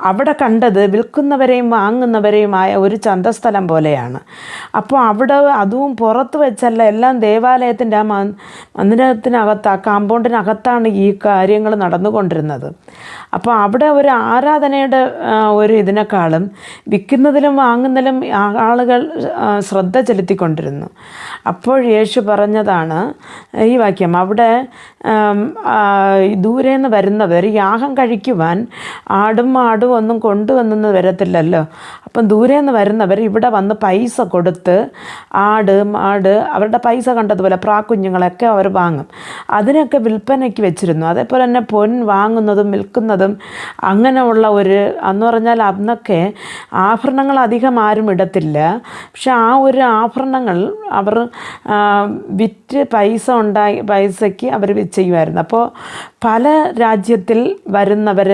അവിടെ കണ്ടത് വിൽക്കുന്നവരെയും വാങ്ങുന്നവരെയുമായ ഒരു ചന്തസ്ഥലം പോലെയാണ്. അപ്പോൾ അവിടെ അതും പുറത്ത് വെച്ചല്ല, എല്ലാം ദേവാലയത്തിൻ്റെ ആ മന്ദിരത്തിനകത്ത്, ആ കാമ്പൗണ്ടിനകത്താണ് ഈ കാര്യങ്ങൾ നടന്നുകൊണ്ടിരുന്നത്. അപ്പോൾ അവിടെ ഒരു ആരാധനയുടെ ഒരു ഇതിനേക്കാളും വിൽക്കുന്നതിലും വാങ്ങുന്നതിലും ആളുകൾ ശ്രദ്ധ ചെലുത്തിക്കൊണ്ടിരുന്നു. അപ്പോൾ യേശു പറഞ്ഞതാണ് ഈ വാക്യം, അവിടെ ദൂരെ നിന്ന് വരുന്നവർ യാഗം കഴിക്കുവാൻ ആടും മാടും ഒന്നും കൊണ്ടുവന്നു വരത്തില്ലല്ലോ. അപ്പം ദൂരെ നിന്ന് വരുന്നവർ ഇവിടെ വന്ന് പൈസ കൊടുത്ത് ആട് മാട് അവരുടെ പൈസ കണ്ടതുപോലെ പ്രാക്കുഞ്ഞുങ്ങളൊക്കെ അവർ വാങ്ങും. അതിനൊക്കെ വിൽപ്പനയ്ക്ക് വെച്ചിരുന്നു. അതേപോലെ തന്നെ വാങ്ങുന്നതും വിൽക്കുന്നതും അങ്ങനെയുള്ള ഒരു, അന്ന് പറഞ്ഞാൽ അന്നൊക്കെ ആഭരണങ്ങൾ അധികം ആരും ഇടത്തില്ല. പക്ഷെ ആ ഒരു ആഭരണങ്ങൾ അവർ വിറ്റ് പൈസയ്ക്ക് അവർ ചെയ്യുമായിരുന്നു. അപ്പോൾ പല രാജ്യത്തിൽ വരുന്നവർ